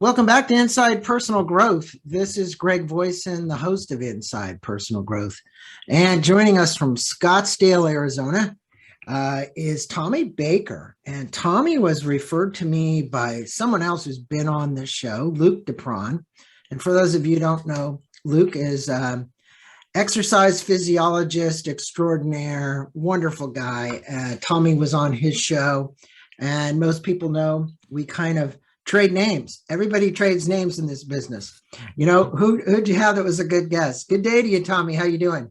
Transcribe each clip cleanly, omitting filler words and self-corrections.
Welcome back to Inside Personal Growth. This is Greg Voisen, the host of Inside Personal Growth. And joining us from Scottsdale, Arizona, is Tommy Baker. And Tommy was referred to me by someone else who's been on this show, Luke Dupron. And for those of you who don't know, Luke is exercise physiologist extraordinaire, wonderful guy. Tommy was on his show. And most people know we kind of trade names. Everybody trades names in this business. You know, who'd you have that was a good guess? Good day to you, Tommy. How you doing?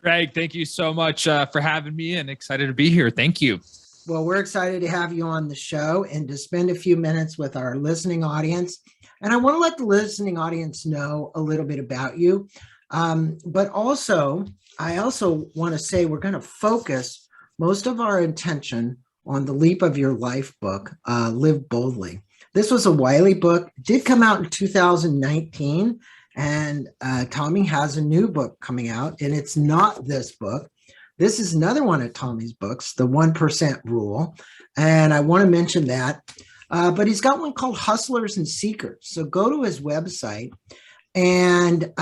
Greg, thank you so much for having me and excited to be here. Thank you. Well, we're excited to have you on the show and to spend a few minutes with our listening audience. And I want to let the listening audience know a little bit about you. But also, I also want to say we're going to focus most of our attention on the Leap of Your Life book, Live Boldly. This was a Wiley book. It did come out in 2019, and Tommy has a new book coming out, and it's not this book. This is another one of Tommy's books, The 1% Rule, and I want to mention that. But he's got one called Hustlers and Seekers. So go to his website and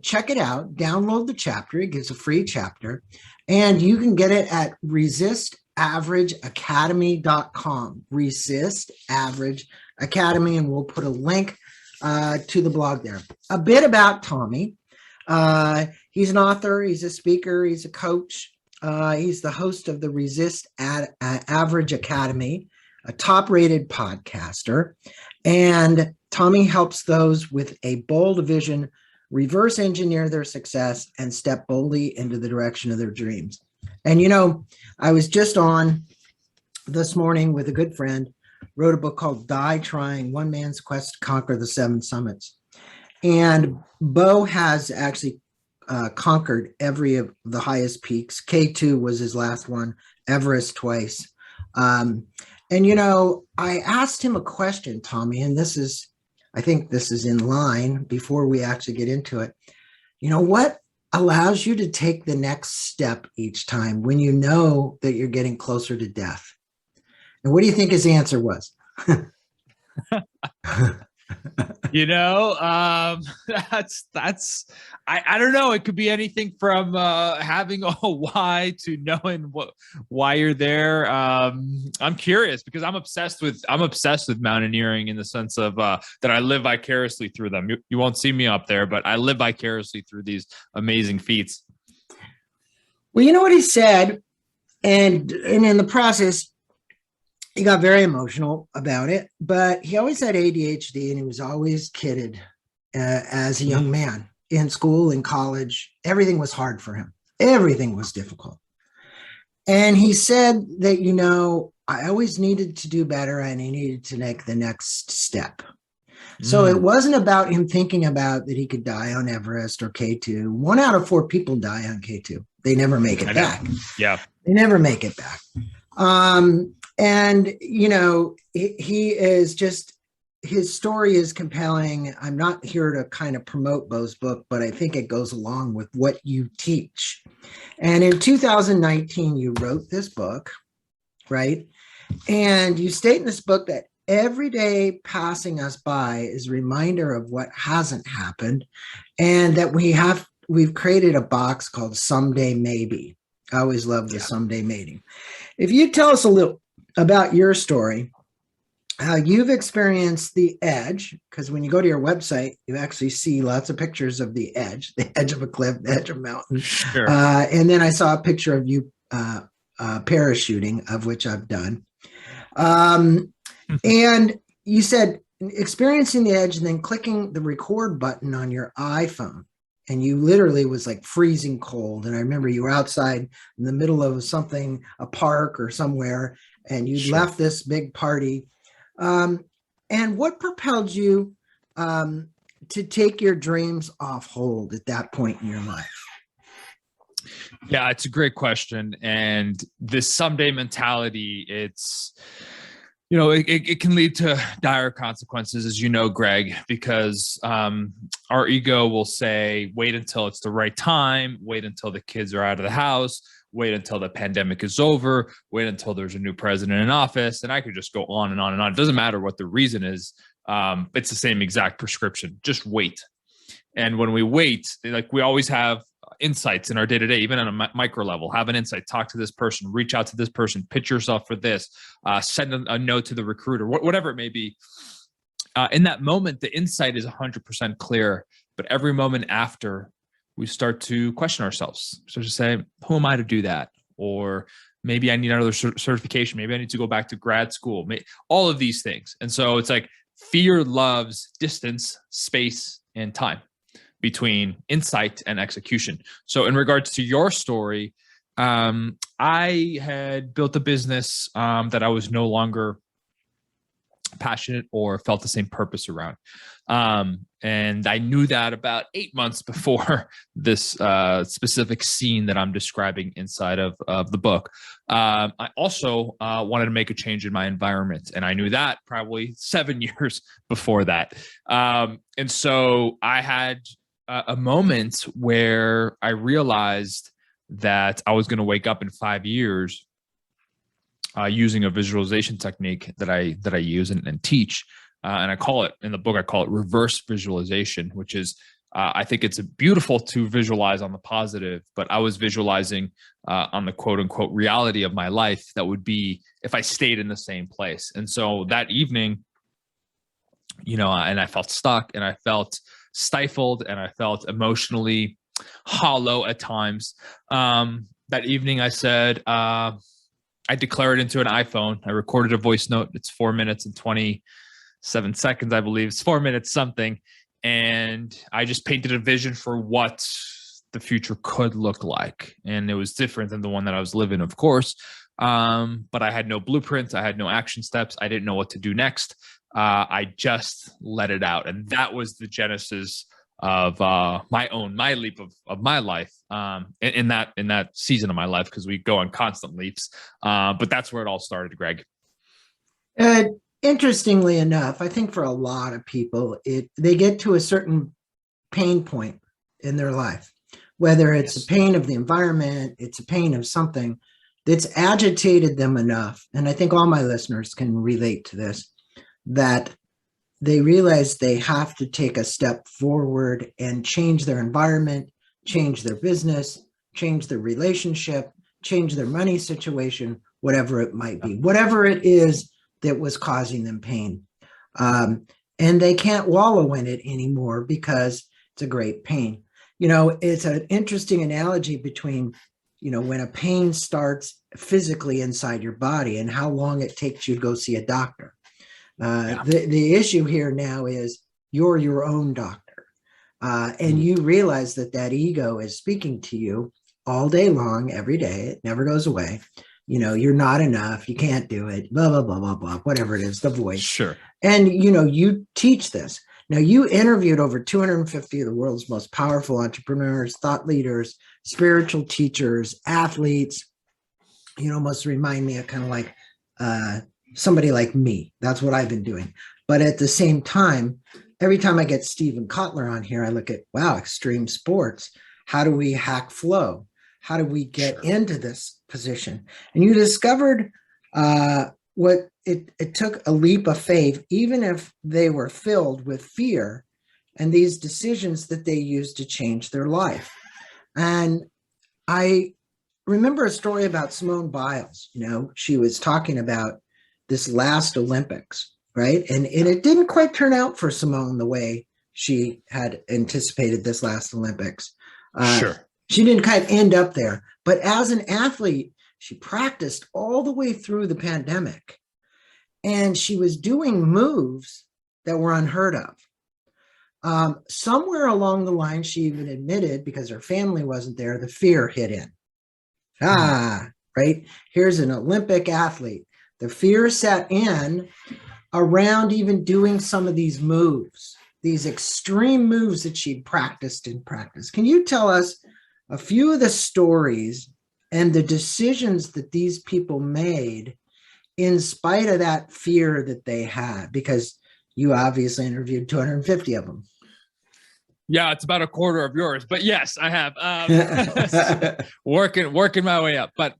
check it out. Download the chapter. It gives a free chapter, and you can get it at ResistAverageAcademy.com. Resist Average Academy, and we'll put a link to the blog there. A bit about Tommy. He's an author, he's a speaker, he's a coach. He's the host of the Resist Average Academy, a top-rated podcaster. And Tommy helps those with a bold vision reverse engineer their success and step boldly into the direction of their dreams. And, you know, I was just on this morning with a good friend, wrote a book called Die Trying, One Man's Quest to Conquer the Seven Summits. And Bo has actually conquered every of the highest peaks. K2 was his last one, Everest twice. And, you know, I asked him a question, Tommy, and I think this is in line before we actually get into it. You know, what allows you to take the next step each time when you know that you're getting closer to death? And what do you think his answer was? You know, I don't know. It could be anything from having a why to knowing why you're there. I'm curious because I'm obsessed with mountaineering in the sense of that I live vicariously through them. You won't see me up there, but I live vicariously through these amazing feats. Well, you know what he said, and in the process, he got very emotional about it, but he always had ADHD and he was always kidded as a young man in school, in college. Everything was hard for him. Everything was difficult. And he said that, you know, I always needed to do better and he needed to make the next step. So it wasn't about him thinking about that he could die on Everest or K2. 1 out of 4 people die on K2. They never make it back. Yeah. They never make it back. And, you know, he is just, his story is compelling. I'm not here to kind of promote Bo's book, but I think it goes along with what you teach. And in 2019, you wrote this book, right? And you state in this book that every day passing us by is a reminder of what hasn't happened, and that we've created a box called Someday Maybe. I always love the Someday Maybe. If you tell us a little about your story, how you've experienced the edge, because when you go to your website, you actually see lots of pictures of the edge of a cliff, the edge of a mountain. Sure. And then I saw a picture of you parachuting, of which I've done. And you said experiencing the edge and then clicking the record button on your iPhone. And you literally was like freezing cold. And I remember you were outside in the middle of something, a park or somewhere, and you left this big party. And what propelled you to take your dreams off hold at that point in your life? Yeah, it's a great question. And this someday mentality, it's, you know, it can lead to dire consequences, as you know, Greg, because our ego will say, wait until it's the right time, wait until the kids are out of the house, wait until the pandemic is over, wait until there's a new president in office. And I could just go on and on and on. It doesn't matter what the reason is. It's the same exact prescription. Just wait. And when we wait, like we always have insights in our day-to-day, even on a micro level, have an insight, talk to this person, reach out to this person, pitch yourself for this, send a note to the recruiter, whatever it may be. In that moment, the insight is 100% clear, but every moment after, we start to question ourselves. So to say, who am I to do that? Or maybe I need another certification. Maybe I need to go back to grad school. All of these things. And so it's like fear loves distance, space, and time between insight and execution. So in regards to your story, I had built a business that I was no longer passionate or felt the same purpose around. And I knew that about 8 months before this specific scene that I'm describing inside of the book. I also wanted to make a change in my environment. And I knew that probably 7 years before that. And so I had a moment where I realized that I was going to wake up in 5 years using a visualization technique that I use and teach. And I call it, in the book, I call it reverse visualization, which is, I think it's beautiful to visualize on the positive, but I was visualizing on the quote unquote reality of my life that would be if I stayed in the same place. And so that evening, and I felt stuck and I felt stifled and I felt emotionally hollow at times. That evening I said, I declared it into an iPhone. I recorded a voice note. It's 4 minutes and 27 seconds, I believe. It's 4 minutes something. And I just painted a vision for what the future could look like. And it was different than the one that I was living, of course. But I had no blueprints. I had no action steps. I didn't know what to do next. I just let it out. And that was the genesis of my leap of my life in that season of my life, because we go on constant leaps. But that's where it all started, Greg. Interestingly enough, I think for a lot of people, they get to a certain pain point in their life, whether it's a pain of the environment, it's a pain of something that's agitated them enough. And I think all my listeners can relate to this, that they realize they have to take a step forward and change their environment, change their business, change their relationship, change their money situation, whatever it might be, whatever it is that was causing them pain. And they can't wallow in it anymore because it's a great pain. It's an interesting analogy between, when a pain starts physically inside your body and how long it takes you to go see a doctor. The issue here now is you're your own doctor. And you realize that ego is speaking to you all day long, every day. It never goes away. You're not enough. You can't do it, blah, blah, blah, blah, blah, whatever it is, the voice. Sure. And, you teach this. Now, you interviewed over 250 of the world's most powerful entrepreneurs, thought leaders, spiritual teachers, athletes. Must remind me of kind of like somebody like me. That's what I've been doing. But at the same time, every time I get Steven Kotler on here, I look at, wow, extreme sports. How do we hack flow? How do we get into this position? And you discovered what it took a leap of faith, even if they were filled with fear and these decisions that they used to change their life. And I remember a story about Simone Biles. She was talking about this last Olympics, right? And it didn't quite turn out for Simone the way she had anticipated this last Olympics. Sure. She didn't kind of end up there. But as an athlete, she practiced all the way through the pandemic. And she was doing moves that were unheard of. Somewhere along the line, she even admitted, because her family wasn't there, the fear hit in. Right? Here's an Olympic athlete. The fear set in around even doing some of these moves, these extreme moves that she'd practiced in practice. Can you tell us a few of the stories and the decisions that these people made in spite of that fear that they had? Because you obviously interviewed 250 of them. Yeah, it's about a quarter of yours, but yes, I have. Working my way up. But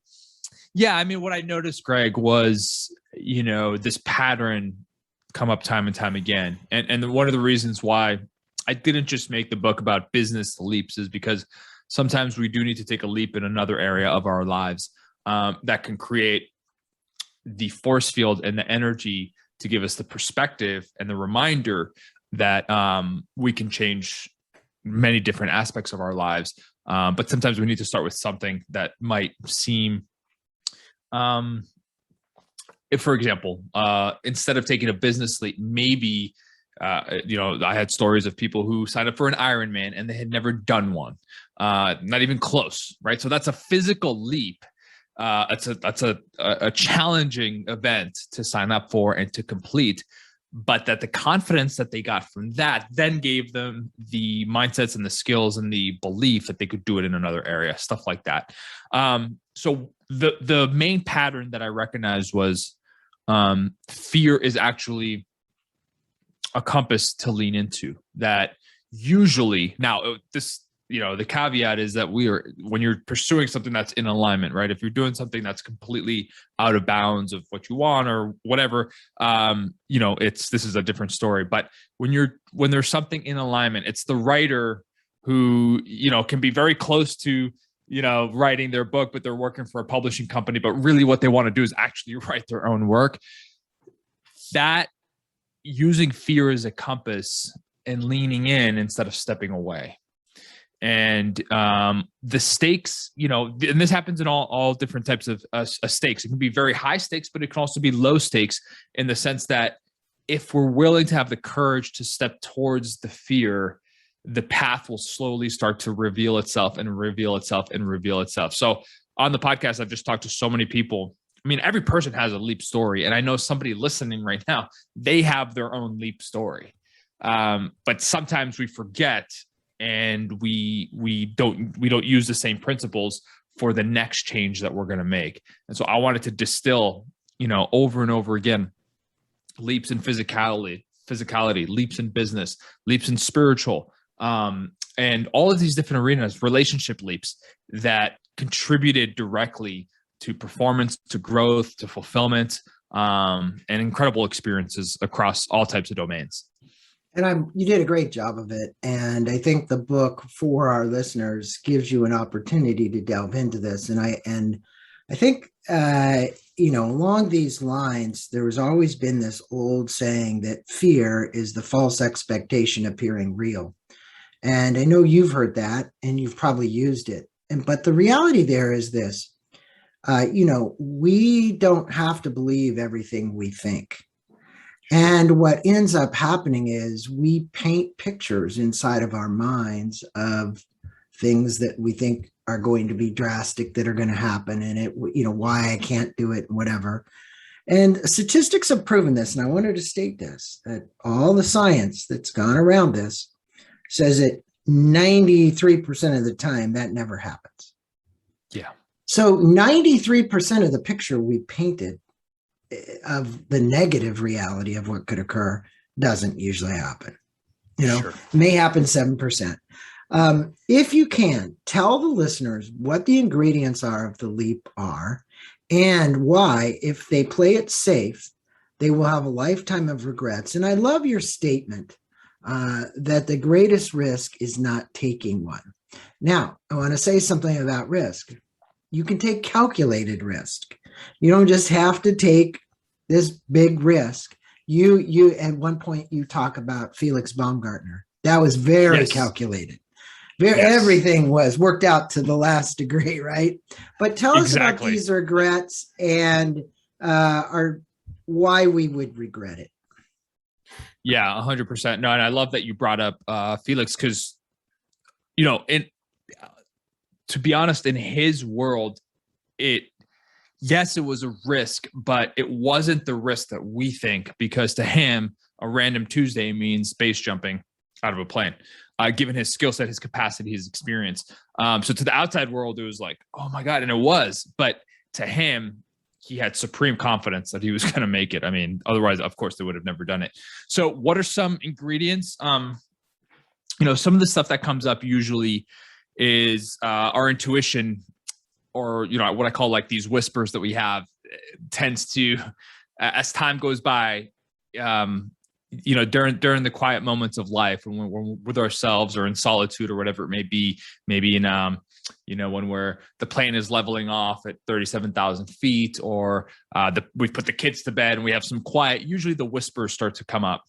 yeah, I mean, what I noticed, Greg, was, this pattern come up time and time again. And one of the reasons why I didn't just make the book about business leaps is because sometimes we do need to take a leap in another area of our lives that can create the force field and the energy to give us the perspective and the reminder that we can change many different aspects of our lives. But sometimes we need to start with something that might seem, if, for example, instead of taking a business leap, maybe, I had stories of people who signed up for an Ironman and they had never done one, not even close, right? So that's a physical leap. That's a challenging event to sign up for and to complete, but that the confidence that they got from that then gave them the mindsets and the skills and the belief that they could do it in another area, stuff like that. So the main pattern that I recognized was fear is actually a compass to lean into. That usually, now this, the caveat is that when you're pursuing something that's in alignment, right? If you're doing something that's completely out of bounds of what you want or whatever, this is a different story. But when there's something in alignment, it's the writer who, can be very close to, writing their book, but they're working for a publishing company, but really what they want to do is actually write their own work. That using fear as a compass and leaning in instead of stepping away. And the stakes, and this happens in all different types of stakes. It can be very high stakes, but it can also be low stakes in the sense that if we're willing to have the courage to step towards the fear, the path will slowly start to reveal itself and reveal itself and reveal itself. So on the podcast, I've just talked to so many people. I mean, every person has a leap story. And I know somebody listening right now, they have their own leap story. But sometimes we forget and we don't use the same principles for the next change that we're going to make. And so I wanted to distill, over and over again, leaps in physicality, leaps in business, leaps in spiritual, and all of these different arenas, relationship leaps that contributed directly to performance, to growth, to fulfillment, and incredible experiences across all types of domains. And you did a great job of it. And I think the book for our listeners gives you an opportunity to delve into this. And I think, along these lines, there has always been this old saying that fear is the false expectation appearing real. And I know you've heard that and you've probably used it. But the reality there is this, we don't have to believe everything we think. And what ends up happening is we paint pictures inside of our minds of things that we think are going to be drastic, that are going to happen, and why I can't do it, whatever. And statistics have proven this, and I wanted to state this, that all the science that's gone around this says that 93% of the time that never happens. Yeah. So 93% of the picture we painted of the negative reality of what could occur doesn't usually happen. Sure. May happen 7%. If you can, tell the listeners what the ingredients are of the leap are and why, if they play it safe, they will have a lifetime of regrets. And I love your statement that the greatest risk is not taking one. Now, I want to say something about risk. You can take calculated risk. You don't just have to take this big risk. You at one point you talk about Felix Baumgartner. That was very calculated. Everything was worked out to the last degree, right? But tell us about these regrets and why we would regret it. Yeah, 100%. No, and I love that you brought up Felix because, to be honest, in his world, yes, it was a risk, but it wasn't the risk that we think, because to him, a random Tuesday means base jumping out of a plane, given his skill set, his capacity, his experience. So to the outside world, it was like, oh my God. And it was, but to him, he had supreme confidence that he was going to make it. I mean, otherwise, of course, they would have never done it. So what are some ingredients? some of the stuff that comes up usually is our intuition, or what I call like these whispers that we have, tends to, as time goes by, during the quiet moments of life, when we're with ourselves or in solitude or whatever it may be, maybe in when the plane is leveling off at 37,000 feet, or we put the kids to bed and we have some quiet, usually the whispers start to come up,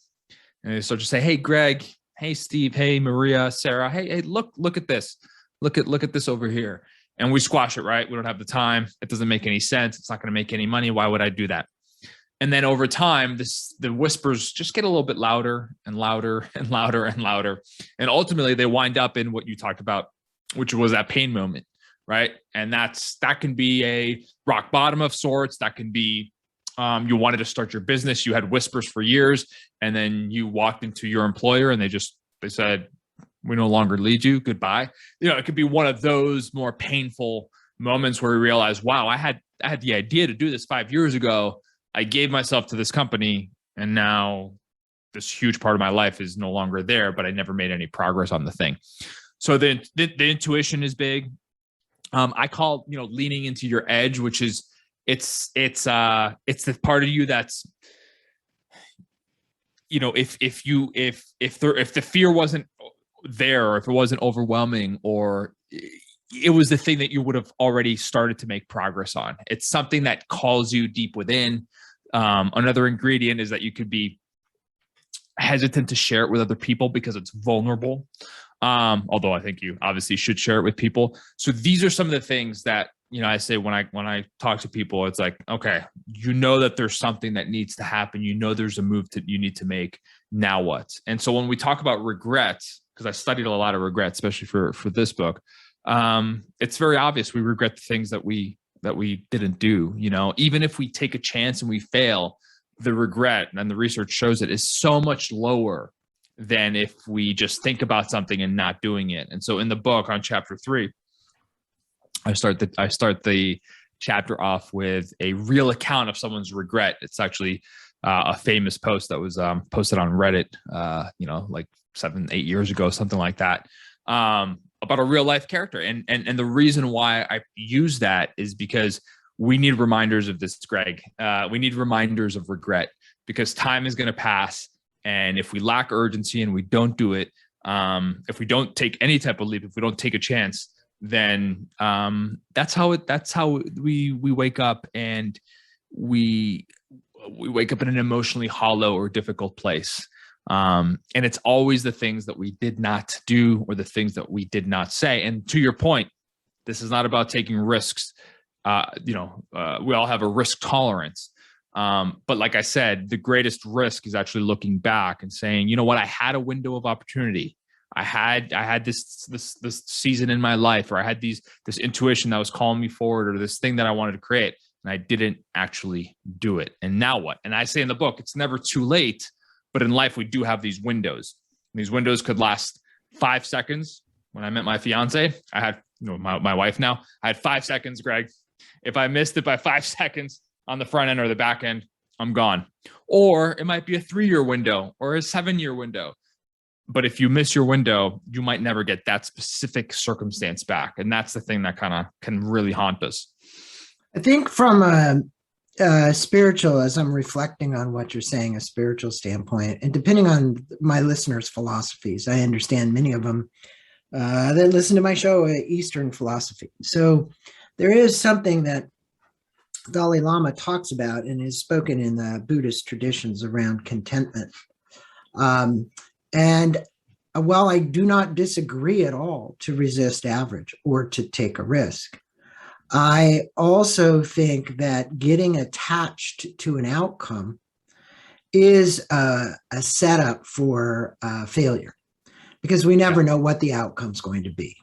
and they start to say, hey Greg, hey Steve, hey Maria, Sarah, hey, look at this, look at this over here. And we squash it, right? We don't have the time. It doesn't make any sense. It's not going to make any money. Why would I do that? And then over time, the whispers just get a little bit louder and louder and louder and louder. And ultimately they wind up in what you talked about, which was that pain moment, right? And that can be a rock bottom of sorts. That can be, you wanted to start your business. You had whispers for years, and then you walked into your employer and they said, we no longer lead you. Goodbye. It could be one of those more painful moments where we realize, wow, I had the idea to do this 5 years ago. I gave myself to this company, and now this huge part of my life is no longer there, but I never made any progress on the thing. So the intuition is big. I call, leaning into your edge, which is it's the part of you that's, if the fear wasn't there, or if it wasn't overwhelming, or it was the thing that you would have already started to make progress on. It's something that calls you deep within. Another ingredient is that you could be hesitant to share it with other people because it's vulnerable. Although I think you obviously should share it with people. So these are some of the things that, I say when I talk to people, it's like, okay, that there's something that needs to happen. There's a move that you need to make. Now what? And so when we talk about regrets, because I studied a lot of regret, especially for this book, it's very obvious we regret the things that we didn't do. Even if we take a chance and we fail, the regret, and the research shows it, is so much lower than if we just think about something and not doing it. And so in the book, on chapter 3, I start the chapter off with a real account of someone's regret. It's actually a famous post that was posted on Reddit, like 7-8 years ago, something like that, about a real life character. And the reason why I use that is because we need reminders of this, Greg. We need reminders of regret, because time is going to pass. And if we lack urgency and we don't do it, if we don't take any type of leap, if we don't take a chance, then that's how we wake up, and we wake up in an emotionally hollow or difficult place. And it's always the things that we did not do, or the things that we did not say. And to your point, this is not about taking risks. We all have a risk tolerance. But like I said, the greatest risk is actually looking back and saying, you know what, I had a window of opportunity. I had this season in my life, or I had this intuition that was calling me forward, or this thing that I wanted to create, and I didn't actually do it. And now what? And I say in the book, it's never too late, but in life we do have these windows. And these windows could last 5 seconds. When I met my fiance, I had, my wife now, I had 5 seconds, Greg. If I missed it by 5 seconds on the front end or the back end, I'm gone. Or it might be a 3-year window or a 7-year window. But if you miss your window, you might never get that specific circumstance back. And that's the thing that kind of can really haunt us. I think from a spiritual, as I'm reflecting on what you're saying, a spiritual standpoint, and depending on my listeners' philosophies, I understand many of them that listen to my show, Eastern philosophy. So there is something that Dalai Lama talks about and is spoken in the Buddhist traditions around contentment. And while I do not disagree at all to resist average or to take a risk, I also think that getting attached to an outcome is a setup for failure, because we never know what the outcome's going to be.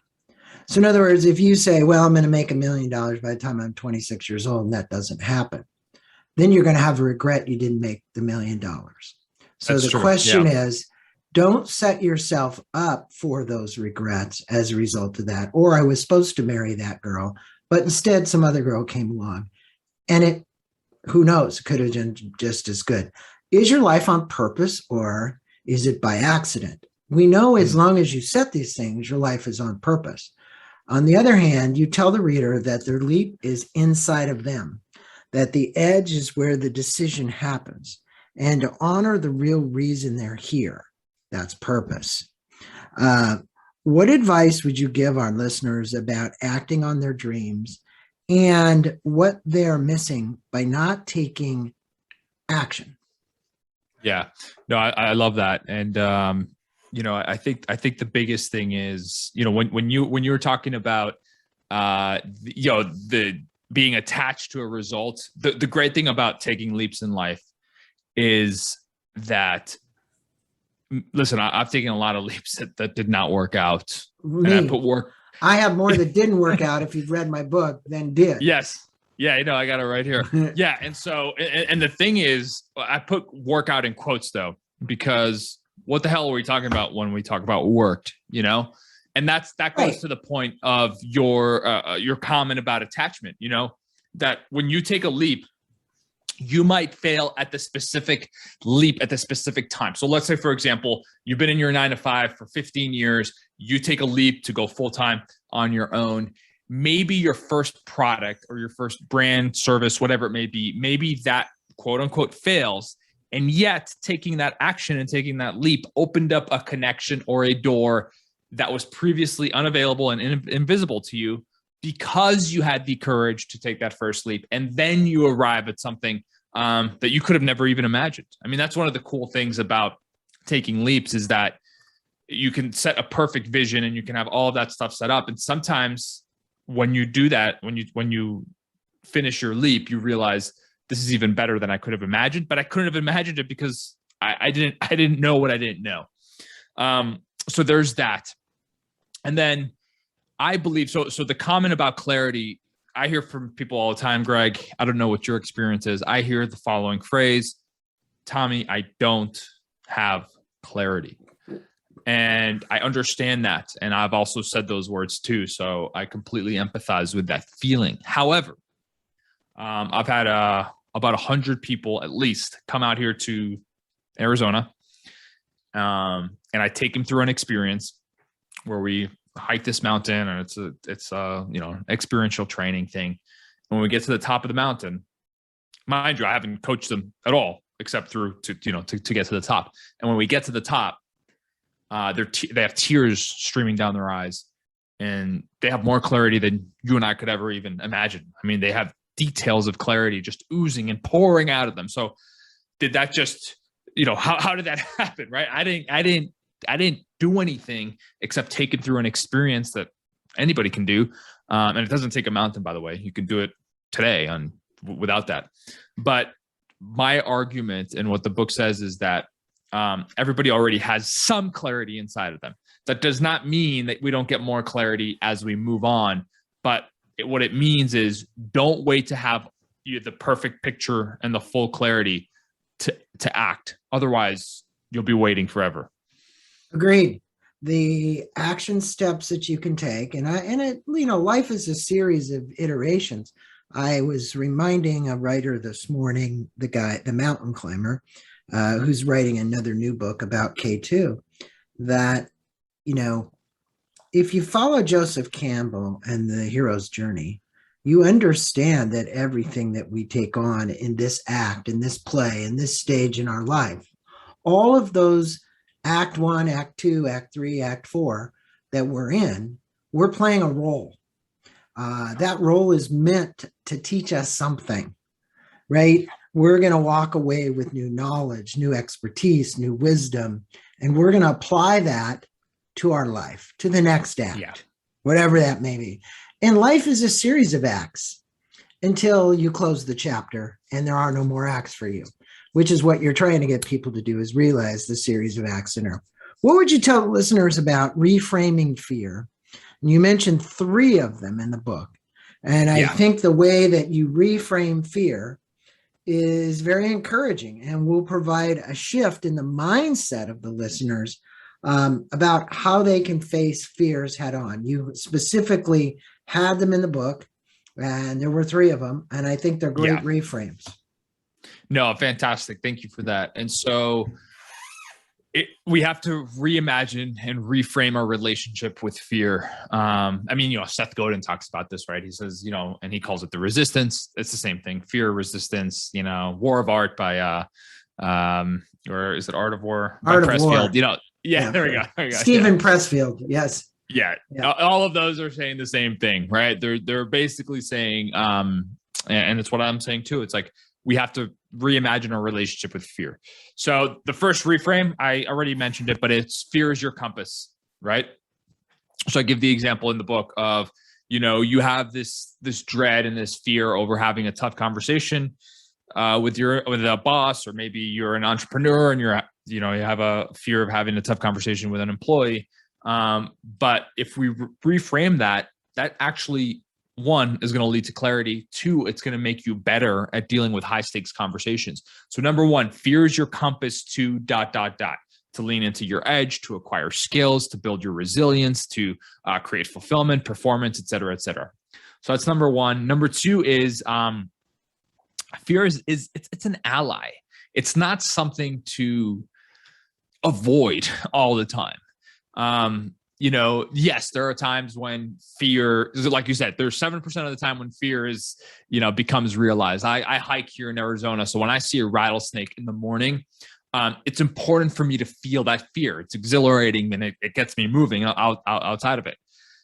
So in other words, if you say, well, I'm going to make $1 million by the time I'm 26 years old, and that doesn't happen, then you're going to have a regret you didn't make the $1 million. So That's the true. question Yeah. is, don't set yourself up for those regrets as a result of that. Or I was supposed to marry that girl, but instead some other girl came along, and it, who knows, could have been just as good. Is your life on purpose, or is it by accident? We know as Mm. long as you set these things, your life is on purpose. On the other hand, you tell the reader that their leap is inside of them, that the edge is where the decision happens, and to honor the real reason they're here. That's purpose. Uh, what advice would you give our listeners about acting on their dreams and what they're missing by not taking action? Yeah, no, I love that. And, I think the biggest thing is, when you were talking about, the being attached to a result, the great thing about taking leaps in life is that, listen, I've taken a lot of leaps that did not work out. And I put work. I have more that didn't work out if you've read my book than did. Yes. Yeah, I got it right here. Yeah. And so, and the thing is, I put workout in quotes though, because what the hell are we talking about when we talk about worked, And that goes Right. to the point of your comment about attachment, that when you take a leap, you might fail at the specific leap at the specific time. So let's say, for example, you've been in your 9-to-5 for 15 years, you take a leap to go full-time on your own. Maybe your first product or your first brand, service, whatever it may be, maybe that quote unquote fails. And yet taking that action and taking that leap opened up a connection or a door that was previously unavailable and invisible to you, because you had the courage to take that first leap. And then you arrive at something that you could have never even imagined. I mean, that's one of the cool things about taking leaps, is that you can set a perfect vision and you can have all of that stuff set up. And sometimes when you do that, when you finish your leap, you realize this is even better than I could have imagined, but I couldn't have imagined it because I didn't know what I didn't know. So there's that. And then I believe, so the comment about clarity, I hear from people all the time, Greg, I don't know what your experience is. I hear the following phrase: Tommy, I don't have clarity. And I understand that. And I've also said those words too. So I completely empathize with that feeling. However, I've had about 100 people at least come out here to Arizona. And I take them through an experience where we hike this mountain, and it's experiential training thing. When we get to the top of the mountain, mind you, I haven't coached them at all except through to get to the top. And when we get to the top, they have tears streaming down their eyes, and they have more clarity than you and I could ever even imagine. I mean, they have details of clarity just oozing and pouring out of them. So did that just, how did that happen? Right. I didn't do anything except take it through an experience that anybody can do. And it doesn't take a mountain, by the way. You can do it today without that. But my argument and what the book says is that everybody already has some clarity inside of them. That does not mean that we don't get more clarity as we move on. But what it means is, don't wait to have the perfect picture and the full clarity to act. Otherwise, you'll be waiting forever. Agreed. The action steps that you can take, life is a series of iterations. I was reminding a writer this morning, the mountain climber, who's writing another new book about K2, that, if you follow Joseph Campbell and the hero's journey, you understand that everything that we take on in this act, in this play, in this stage in our life, all of those act 1, act 2, act 3, act 4 that we're in, we're playing a role. That role is meant to teach us something, right? We're going to walk away with new knowledge, new expertise, new wisdom, and we're going to apply that to our life, to the next act, whatever that may be. And life is a series of acts until you close the chapter and there are no more acts for you, which is what you're trying to get people to do, is realize the series of acts in there. What would you tell listeners about reframing fear? And you mentioned 3 of them in the book. And I think the way that you reframe fear is very encouraging and will provide a shift in the mindset of the listeners about how they can face fears head on. You specifically had them in the book, and there were 3 of them, and I think they're great reframes. No, fantastic. Thank you for that. And so We have to reimagine and reframe our relationship with fear. Seth Godin talks about this, right? He says, and he calls it the resistance. It's the same thing. Fear, resistance, War of Art by, or is it Art of War? By Art of Pressfield, War. There we go. Stephen Pressfield. Yes. Yeah. All of those are saying the same thing, right? They're basically saying, and it's what I'm saying too. It's like, we have to reimagine our relationship with fear. So the first reframe, I already mentioned it, but it's fear is your compass, right? So I give the example in the book of, you have this dread and this fear over having a tough conversation with a boss, or maybe you're an entrepreneur and you have a fear of having a tough conversation with an employee. But if we reframe that actually, one, is going to lead to clarity. Two, it's going to make you better at dealing with high stakes conversations. So number one, fear is your compass to ... to lean into your edge, to acquire skills, to build your resilience, to create fulfillment, performance, et cetera, et cetera. So that's number one. Number two is fear is it's an ally. It's not something to avoid all the time. Yes, there are times when fear, like you said, there's 7% of the time when fear is, becomes realized. I hike here in Arizona. So when I see a rattlesnake in the morning, it's important for me to feel that fear. It's exhilarating and it gets me moving outside of it.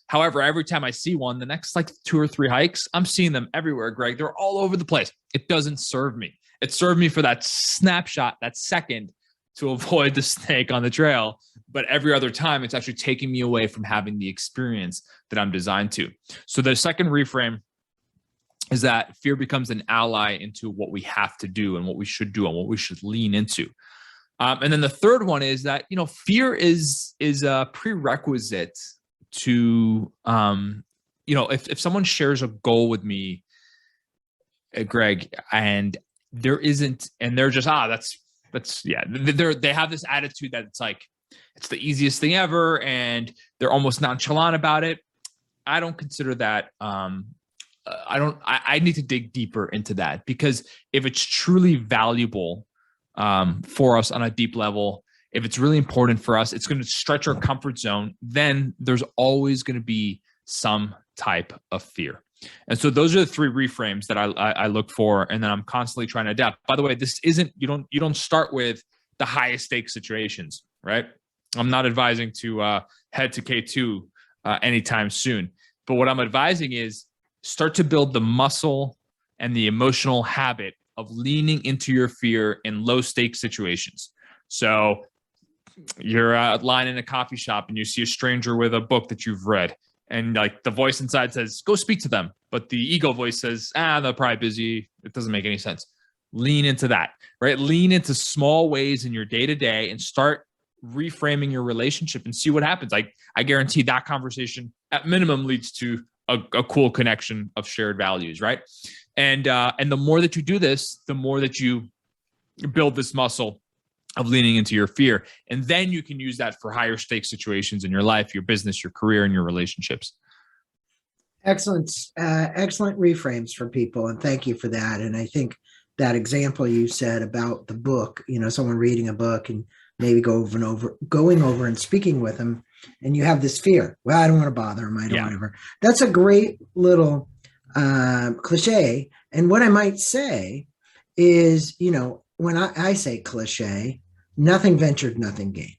However, every time I see one, the next like 2 or 3 hikes, I'm seeing them everywhere, Greg. They're all over the place. It doesn't serve me. It served me for that snapshot, that second, to avoid the snake on the trail. But every other time, it's actually taking me away from having the experience that I'm designed to. So the second reframe is that fear becomes an ally into what we have to do and what we should do and what we should lean into. And then the third one is that, fear is a prerequisite to, if someone shares a goal with me, Greg, and there isn't, and they're just, they have this attitude that it's like, it's the easiest thing ever, and they're almost nonchalant about it. I don't consider that. I need to dig deeper into that, because if it's truly valuable for us on a deep level, if it's really important for us, it's going to stretch our comfort zone, then there's always going to be some type of fear. And so those are the 3 reframes that I look for, and then I'm constantly trying to adapt. By the way, this isn't, you don't start with the highest stakes situations, right? I'm not advising to head to K2 anytime soon. But what I'm advising is start to build the muscle and the emotional habit of leaning into your fear in low stakes situations. So you're lying in a coffee shop and you see a stranger with a book that you've read, and like the voice inside says, go speak to them. But the ego voice says, they're probably busy. It doesn't make any sense. Lean into that, right? Lean into small ways in your day-to-day and start reframing your relationship and see what happens. I guarantee that conversation at minimum leads to a cool connection of shared values, right? And the more that you do this, the more that you build this muscle of leaning into your fear. And then you can use that for higher stakes situations in your life, your business, your career, and your relationships. Excellent reframes for people. And thank you for that. And I think that example you said about the book, someone reading a book and maybe going over and speaking with them, and you have this fear. Well, I don't want to bother them. I don't whatever. That's a great little cliche. And what I might say is, when I say cliche, nothing ventured, nothing gained.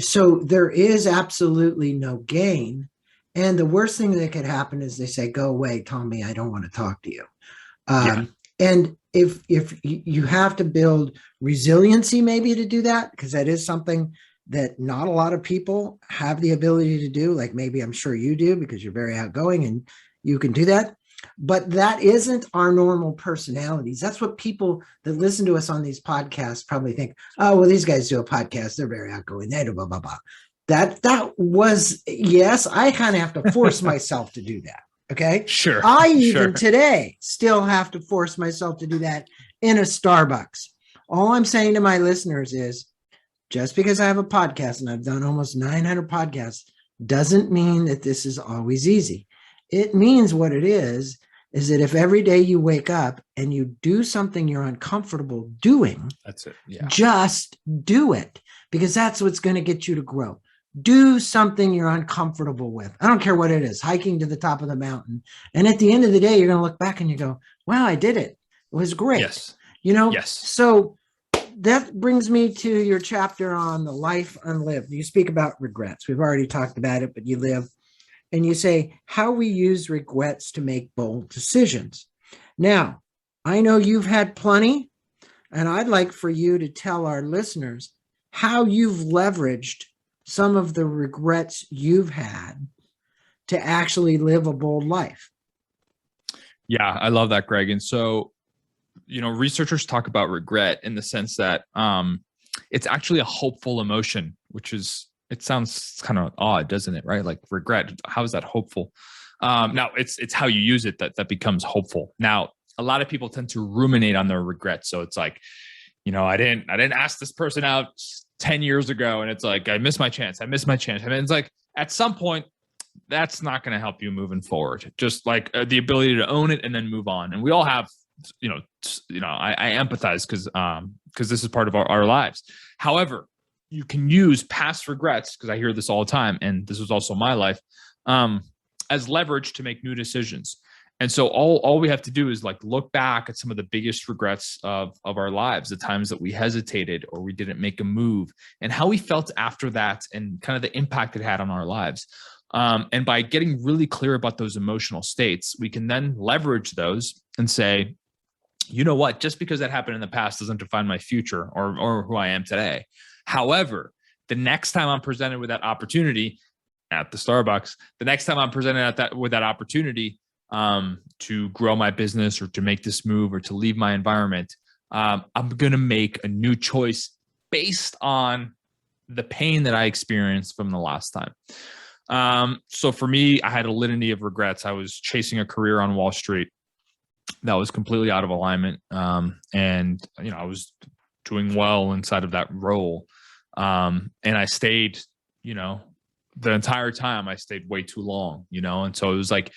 So there is absolutely no gain. And the worst thing that could happen is they say, go away, Tommy, I don't want to talk to you. And if you have to build resiliency maybe to do that, because that is something that not a lot of people have the ability to do. Like maybe I'm sure you do, because you're very outgoing and you can do that. But that isn't our normal personalities. That's what people that listen to us on these podcasts probably think, oh, well, these guys do a podcast. They're very outgoing. They do blah, blah, blah. That was, yes, I kind of have to force myself to do that. Okay. Sure. I even today still have to force myself to do that in a Starbucks. All I'm saying to my listeners is just because I have a podcast and I've done almost 900 podcasts doesn't mean that this is always easy. It means what it is that if every day you wake up and you do something you're uncomfortable doing, that's it. Yeah. Just do it. because that's what's going to get you to grow. Do something you're uncomfortable with. I don't care what it is, hiking to the top of the mountain. And at the end of the day, you're going to look back and you go, wow, I did it. It was great. Yes. You know, Yes. so that brings me to your chapter on the life unlived. You speak about regrets. We've already talked about it, but you live and you say how we use regrets to make bold decisions. Now, I know you've had plenty, and I'd like for you to tell our listeners how you've leveraged some of the regrets you've had to actually live a bold life. Yeah, I love that, Greg. And so, researchers talk about regret in the sense that it's actually a hopeful emotion, which is, it sounds kind of odd, doesn't it? Right? Like regret. How is that hopeful? Now it's how you use it that becomes hopeful. Now, a lot of people tend to ruminate on their regrets. So it's like, I didn't ask this person out 10 years ago. And it's like, I missed my chance. I missed my chance. And it's like, at some point, that's not going to help you moving forward. Just like the ability to own it and then move on. And we all have, I empathize because this is part of our lives. However, you can use past regrets, because I hear this all the time, and this was also my life, as leverage to make new decisions. And so all we have to do is like look back at some of the biggest regrets of our lives, the times that we hesitated or we didn't make a move, and how we felt after that, and kind of the impact it had on our lives. And by getting really clear about those emotional states, we can then leverage those and say, you know what, just because that happened in the past doesn't define my future or who I am today. However, the next time I'm presented with that opportunity at the Starbucks, the next time I'm presented with that opportunity to grow my business or to make this move or to leave my environment, I'm going to make a new choice based on the pain that I experienced from the last time. So for me, I had a litany of regrets. I was chasing a career on Wall Street that was completely out of alignment. And, I was doing well inside of that role. And I stayed, the entire time I stayed way too long, and so it was like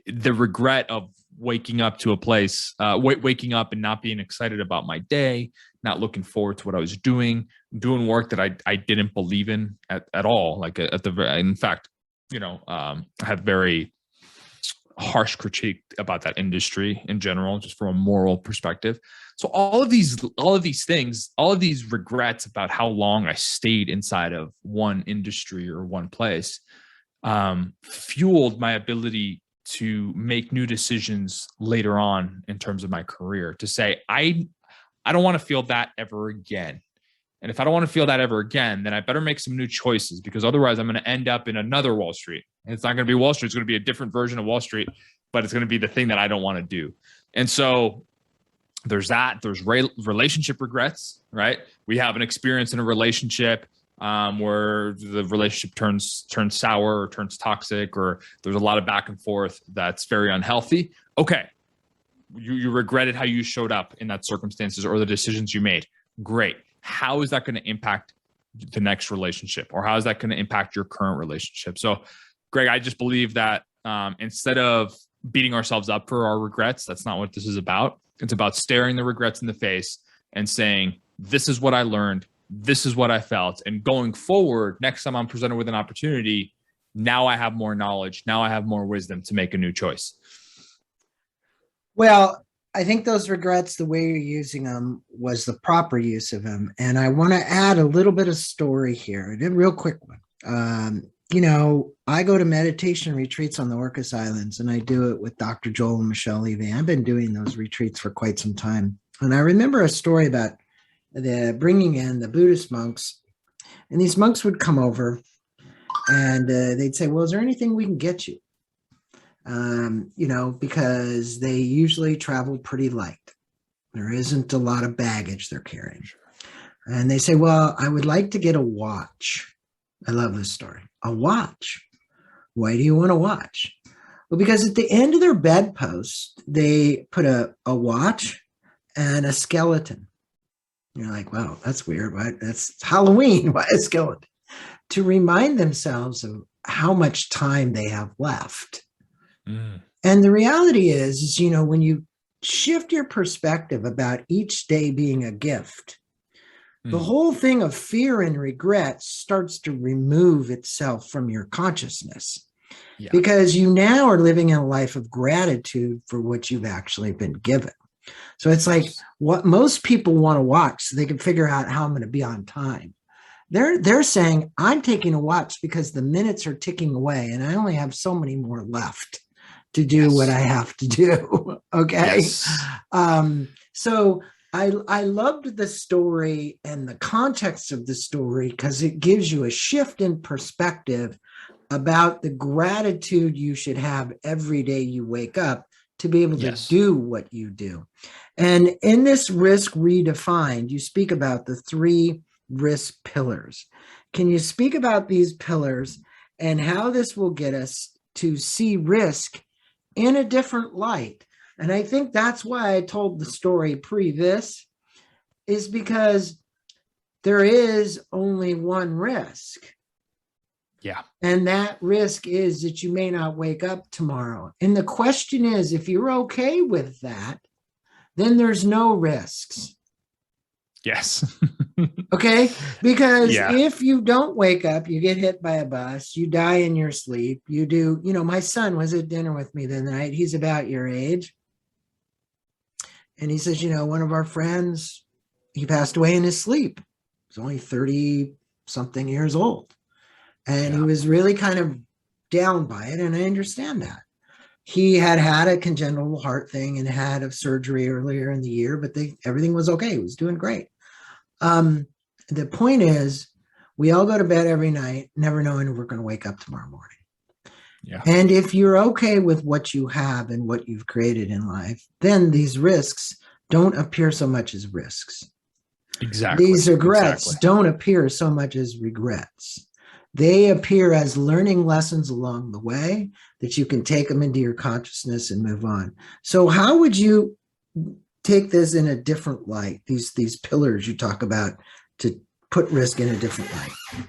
the regret of waking up to a place, waking up and not being excited about my day, not looking forward to what I was doing work that I didn't believe in at all. Like in fact, I had very harsh critique about that industry in general, just from a moral perspective. So all of these things, all of these regrets about how long I stayed inside of one industry or one place, fueled my ability to make new decisions later on in terms of my career, to say, I don't want to feel that ever again. And if I don't want to feel that ever again, then I better make some new choices, because otherwise I'm going to end up in another Wall Street. And it's not going to be Wall Street. It's going to be a different version of Wall Street, but it's going to be the thing that I don't want to do. And so there's that. There's relationship regrets, right? We have an experience in a relationship where the relationship turns sour or turns toxic, or there's a lot of back and forth that's very unhealthy. Okay. You regretted how you showed up in that circumstances or the decisions you made. Great. How is that going to impact the next relationship, or how is that going to impact your current relationship? So, Greg, I just believe that instead of beating ourselves up for our regrets, that's not what this is about. It's about staring the regrets in the face and saying, this is what I learned. This is what I felt. And going forward, next time I'm presented with an opportunity, now I have more knowledge. Now I have more wisdom to make a new choice. Well, I think those regrets, the way you're using them was the proper use of them. And I want to add a little bit of story here, a real quick one. I go to meditation retreats on the Orcas Islands, and I do it with Dr. Joel and Michelle Levy. I've been doing those retreats for quite some time. And I remember a story about the bringing in the Buddhist monks, and these monks would come over and they'd say, well, is there anything we can get you? Because they usually travel pretty light. There isn't a lot of baggage they're carrying. And they say, well, I would like to get a watch. I love this story. A watch. Why do you want a watch? Well, because at the end of their bedpost, they put a watch and a skeleton. You're like, wow, that's weird. Why? That's Halloween. Why a skeleton? To remind themselves of how much time they have left. Mm. And the reality is, when you shift your perspective about each day being a gift, the whole thing of fear and regret starts to remove itself from your consciousness. Yeah. Because you now are living in a life of gratitude for what you've actually been given. So it's like what most people want to watch so they can figure out how I'm going to be on time. They're saying, I'm taking a watch because the minutes are ticking away and I only have so many more left to do what I have to do. Okay. Yes. So I loved the story and the context of the story because it gives you a shift in perspective about the gratitude you should have every day you wake up to be able to do what you do. And in this Risk Redefined, you speak about the 3 risk pillars. Can you speak about these pillars and how this will get us to see risk in a different light? And I think that's why I told the story pre this, is because there is only one risk. Yeah. And that risk is that you may not wake up tomorrow. And the question is, if you're okay with that, then there's no risks. Yes. Okay. Because if you don't wake up, you get hit by a bus, you die in your sleep, you do, my son was at dinner with me the night. He's about your age. And he says, one of our friends, he passed away in his sleep. He was only 30 something years old. And he was really kind of down by it. And I understand that. He had a congenital heart thing and had a surgery earlier in the year, but everything was okay. He was doing great. The point is, we all go to bed every night, never knowing if we're going to wake up tomorrow morning. Yeah. And if you're okay with what you have and what you've created in life, then these risks don't appear so much as risks. Exactly. These regrets don't appear so much as regrets. They appear as learning lessons along the way that you can take them into your consciousness and move on. So how would you take this in a different light, these pillars you talk about to put risk in a different light?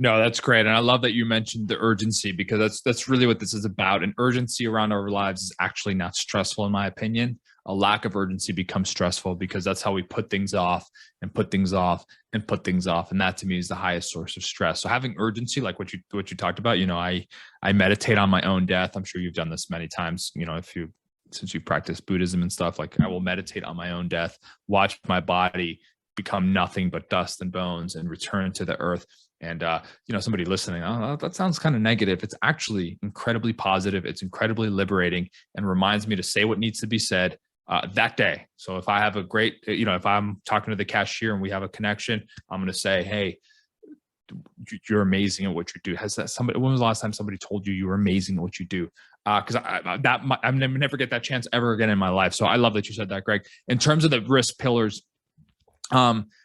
No, that's great. And I love that you mentioned the urgency, because that's really what this is about. And urgency around our lives is actually not stressful, in my opinion. A lack of urgency becomes stressful because that's how we put things off and put things off and put things off. And that to me is the highest source of stress. So having urgency, like what you talked about, I meditate on my own death. I'm sure you've done this many times, since you practice Buddhism and stuff. Like, I will meditate on my own death, watch my body become nothing but dust and bones and return to the earth. And, somebody listening, oh, that sounds kind of negative. It's actually incredibly positive. It's incredibly liberating and reminds me to say what needs to be said that day. So if I have a great, if I'm talking to the cashier and we have a connection, I'm going to say, hey, you're amazing at what you do. When was the last time somebody told you were amazing at what you do? Because I never get that chance ever again in my life. So I love that you said that, Greg. In terms of the risk pillars,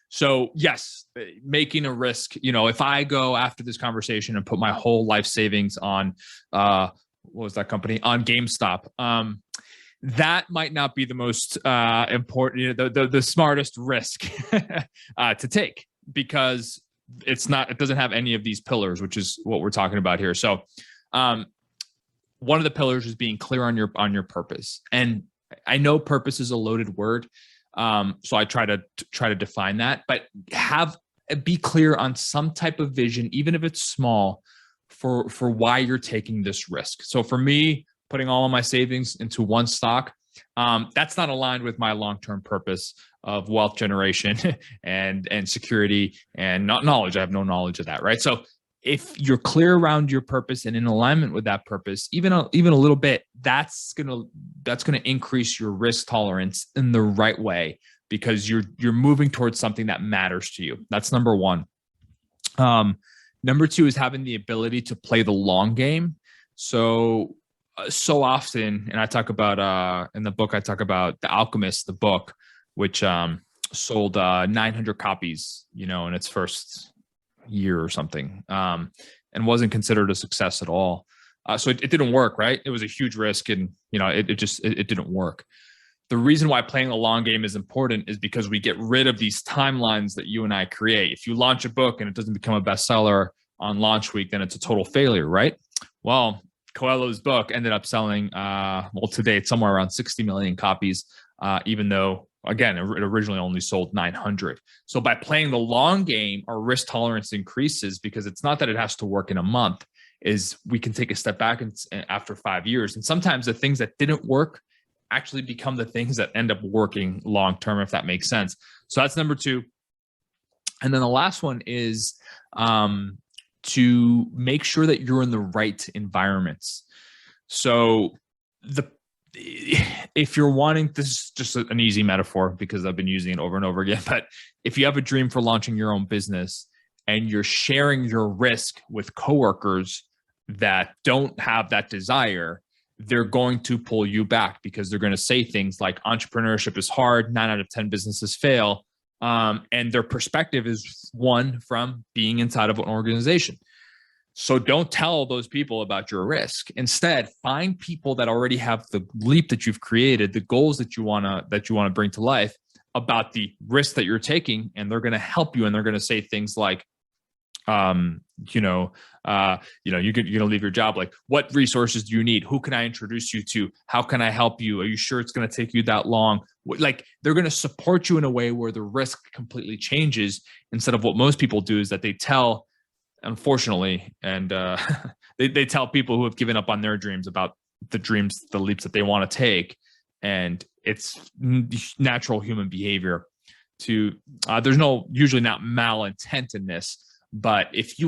so yes, making a risk, if I go after this conversation and put my whole life savings on, what was that company, on GameStop, that might not be the most important, the smartest risk to take, because it doesn't have any of these pillars, which is what we're talking about here. So one of the pillars is being clear on your purpose. And I know purpose is a loaded word. So I try to define that, but be clear on some type of vision, even if it's small, for why you're taking this risk. So for me, putting all of my savings into one stock, that's not aligned with my long-term purpose of wealth generation and security and not knowledge. I have no knowledge of that, right? So if you're clear around your purpose and in alignment with that purpose, even a little bit, that's gonna increase your risk tolerance in the right way, because you're moving towards something that matters to you. That's number one. Number two is having the ability to play the long game. So often, and I talk about in the book, I talk about The Alchemist, the book, which sold 900 copies, in its first year or something, and wasn't considered a success at all. So it didn't work, right? It was a huge risk, and it didn't work. The reason why playing the long game is important is because we get rid of these timelines that you and I create. If you launch a book and it doesn't become a bestseller on launch week, then it's a total failure, right? Well, Coelho's book ended up selling, today it's somewhere around 60 million copies, even though Again, it originally only sold 900. So by playing the long game, our risk tolerance increases, because it's not that it has to work in a month, is we can take a step back and after 5 years. And sometimes the things that didn't work actually become the things that end up working long-term, if that makes sense. So that's number 2. And then the last one is to make sure that you're in the right environments. So if you're wanting, this is just an easy metaphor because I've been using it over and over again, but if you have a dream for launching your own business and you're sharing your risk with coworkers that don't have that desire, they're going to pull you back, because they're going to say things like entrepreneurship is hard, 9 out of 10 businesses fail. And their perspective is one from being inside of an organization. So don't tell those people about your risk. Instead, find people that already have the leap that you've created, the goals that you want to bring to life, about the risk that you're taking, and they're going to help you. And they're going to say things like, you're going to leave your job. Like, what resources do you need? Who can I introduce you to? How can I help you? Are you sure it's going to take you that long? Like, they're going to support you in a way where the risk completely changes, instead of what most people do is that they tell, unfortunately, and they tell people who have given up on their dreams about the leaps that they want to take. And it's natural human behavior to, there's usually not malintent in this, but if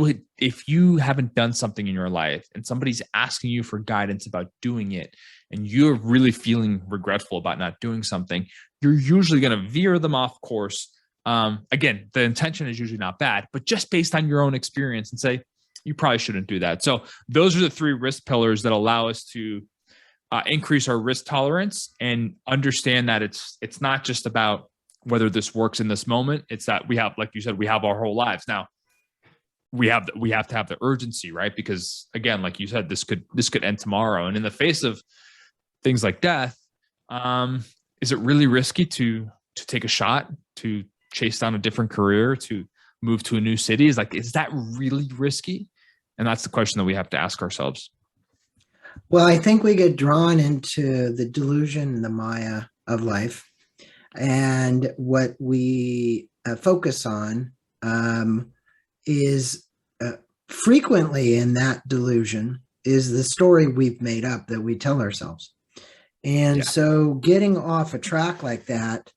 you haven't done something in your life and somebody's asking you for guidance about doing it, and you're really feeling regretful about not doing something, you're usually going to veer them off course. Again, the intention is usually not bad, but just based on your own experience, and say, you probably shouldn't do that. So those are the 3 risk pillars that allow us to increase our risk tolerance and understand that it's not just about whether this works in this moment. It's that we have, like you said, we have our whole lives. Now we have to have the urgency, right? Because again, like you said, this could end tomorrow. And in the face of things like death, is it really risky to take a shot, to chase down a different career, to move to a new city? Is that really risky? And that's the question that we have to ask ourselves. Well, I think we get drawn into the delusion and the Maya of life. And what we focus on is frequently in that delusion is the story we've made up that we tell ourselves. And so getting off a track like that,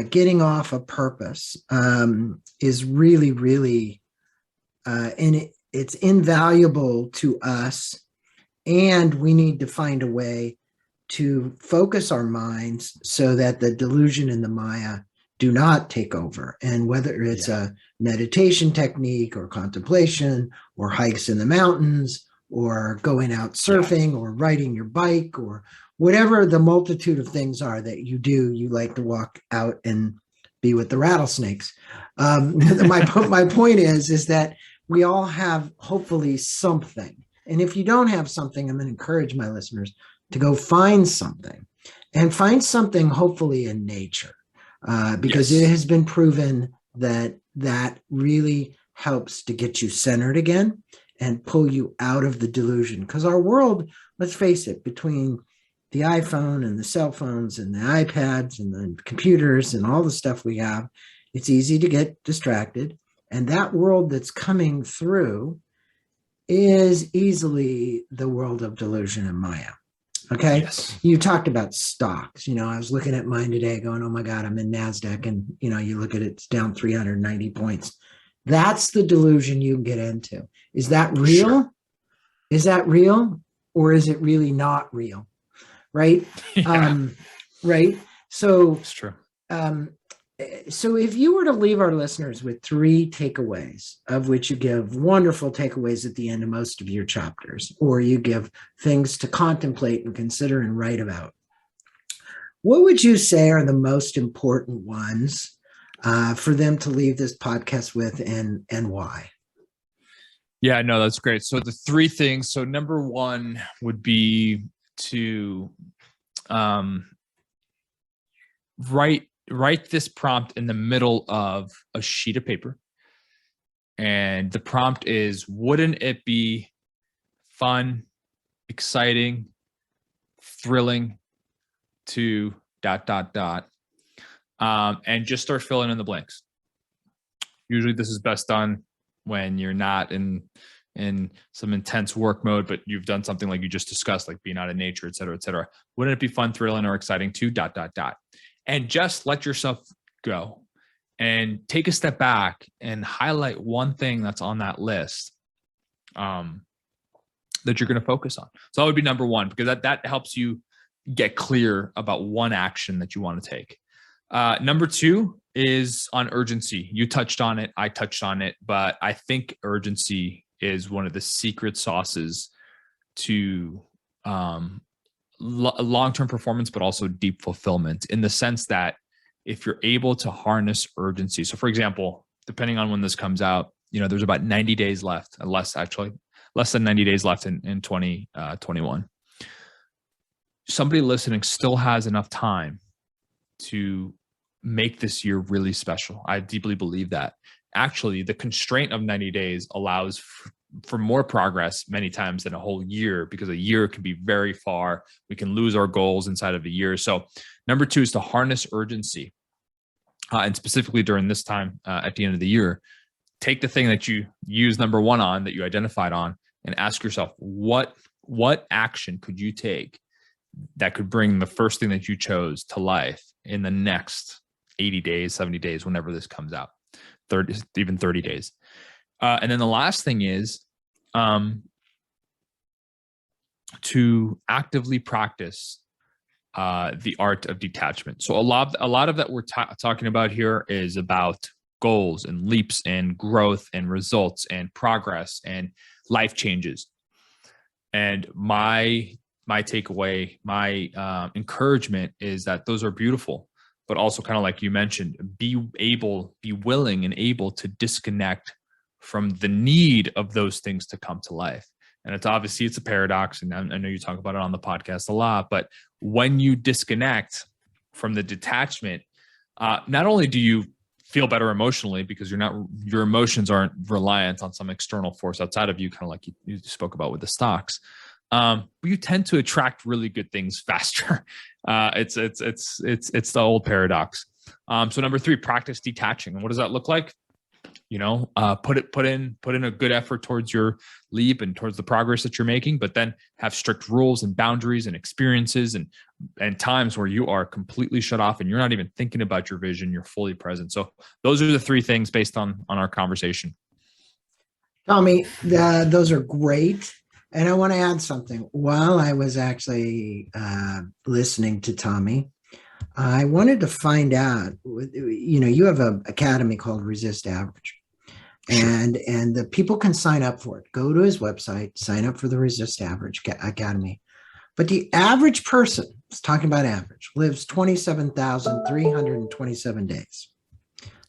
getting off a purpose is really, really, and it's invaluable to us. And we need to find a way to focus our minds so that the delusion and the Maya do not take over. And whether it's a meditation technique or contemplation or hikes in the mountains or going out surfing or riding your bike or whatever the multitude of things are that you do, you like to walk out and be with the rattlesnakes. My point is that we all have hopefully something. And if you don't have something, I'm going to encourage my listeners to go find something, and find something hopefully in nature, because it has been proven that really helps to get you centered again and pull you out of the delusion. Because our world, let's face it, between the iPhone and the cell phones and the iPads and the computers and all the stuff we have, it's easy to get distracted. And that world that's coming through is easily the world of delusion and Maya. Okay. Yes. You talked about stocks. I was looking at mine today going, oh my God, I'm in NASDAQ. And, you look at it, it's down 390 points. That's the delusion you can get into. Is that real? Sure. Is that real? Or is it really not real? Right. Yeah. Right. So it's true. So if you were to leave our listeners with 3 takeaways, of which you give wonderful takeaways at the end of most of your chapters, or you give things to contemplate and consider and write about, what would you say are the most important ones for them to leave this podcast with, and why? Yeah, no, that's great. So the 3 things. So number 1 would be to write this prompt in the middle of a sheet of paper. And the prompt is, wouldn't it be fun, exciting, thrilling to ... and just start filling in the blanks. Usually this is best done when you're not in some intense work mode, but you've done something like you just discussed, like being out in nature, et cetera, et cetera. Wouldn't it be fun, thrilling, or exciting too? ... And just let yourself go and take a step back and highlight one thing that's on that list that you're going to focus on. So that would be number one, because that helps you get clear about one action that you want to take. Number two is on urgency. You touched on it. I touched on it, but I think urgency is one of the secret sauces to long-term performance, but also deep fulfillment, in the sense that if you're able to harness urgency. So for example, depending on when this comes out, there's about 90 days left, less than 90 days left in 2021. Somebody listening still has enough time to make this year really special. I deeply believe that. Actually, the constraint of 90 days allows for more progress many times than a whole year, because a year can be very far. We can lose our goals inside of a year. So number two is to harness urgency. And specifically during this time at the end of the year, take the thing that you use number one on, that you identified on, and ask yourself, what action could you take that could bring the first thing that you chose to life in the next 80 days, 70 days, whenever this comes out, 30 days. And then the last thing is to actively practice the art of detachment. So a lot of that we're talking about here is about goals and leaps and growth and results and progress and life changes. And my takeaway, my encouragement is that those are beautiful, but also, kind of like you mentioned, be willing and able to disconnect from the need of those things to come to life. And it's a paradox, and I know you talk about it on the podcast a lot, but when you disconnect from the detachment, not only do you feel better emotionally, because your emotions aren't reliant on some external force outside of you, kind of like you spoke about with the stocks, but you tend to attract really good things faster. It's the old paradox. So number three, practice detaching. And what does that look like? Put in a good effort towards your leap and towards the progress that you're making, but then have strict rules and boundaries and experiences and times where you are completely shut off and you're not even thinking about your vision. You're fully present. So those are the three things based on our conversation. Tommy, those are great. And I want to add something. While I was actually listening to Tommy, I wanted to find out, you have an academy called Resist Average. Sure. And the people can sign up for it. Go to his website, sign up for the Resist Average Academy. But the average person, it's talking about average, lives 27,327 days.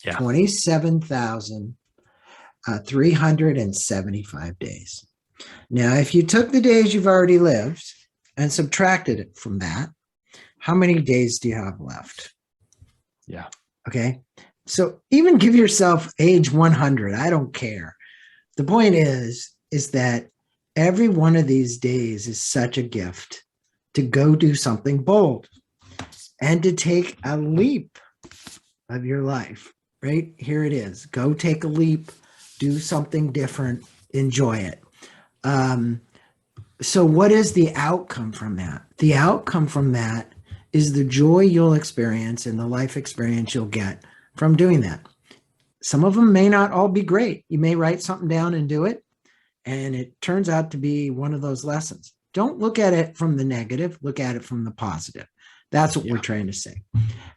Yeah. 27,375 days. Now, if you took the days you've already lived and subtracted it from that, how many days do you have left? Yeah. Okay. So even give yourself age 100. I don't care. The point is that every one of these days is such a gift to go do something bold and to take a leap of your life, right? Here it is. Go take a leap, do something different, enjoy it. So what is the outcome from that? The outcome from that is the joy you'll experience and the life experience you'll get from doing that. Some of them may not all be great. You may write something down and do it, and it turns out to be one of those lessons. Don't look at it from the negative, look at it from the positive. That's what we're trying to say.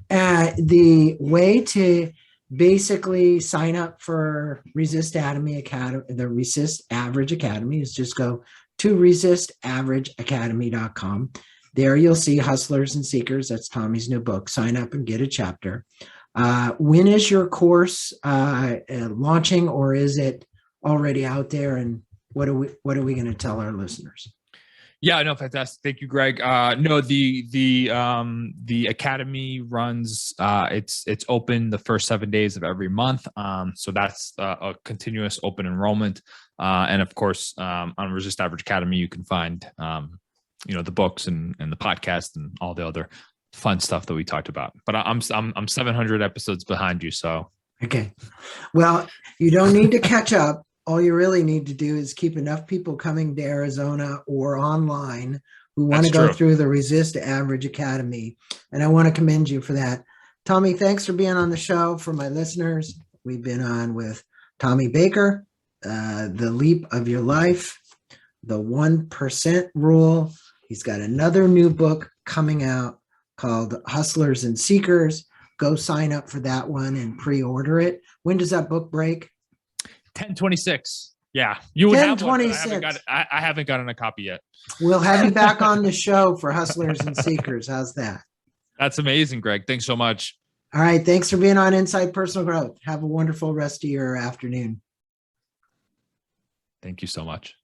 The way to basically sign up for Resist Academy, the Resist Average Academy, is just go to resistaverageacademy.com. There you'll see Hustlers and Seekers. That's Tommy's new book. Sign up and get a chapter. When is your course launching, or is it already out there? And what are we going to tell our listeners? Yeah, no, fantastic. Thank you, Greg. No, the academy runs. It's open the first 7 days of every month. So that's a continuous open enrollment. And of course, on Resist Average Academy, you can find the books and the podcast and all the other fun stuff that we talked about. But I'm 700 episodes behind you, so Okay. Well, you don't need to catch up. All you really need to do is keep enough people coming to Arizona or online who want to that's go true. through the Resist Average Academy. And I want to commend you for that. Tommy, thanks for being on the show. For my listeners, we've been on with Tommy Baker, The Leap of Your Life, The 1% Rule. He's got another new book coming out called Hustlers and Seekers. Go sign up for that one and pre-order it. When does that book break? 10/26. Yeah, you would have one. But 10/26. I haven't gotten a copy yet. We'll have you back on the show for Hustlers and Seekers. How's that? That's amazing, Greg. Thanks so much. All right. Thanks for being on Inside Personal Growth. Have a wonderful rest of your afternoon. Thank you so much.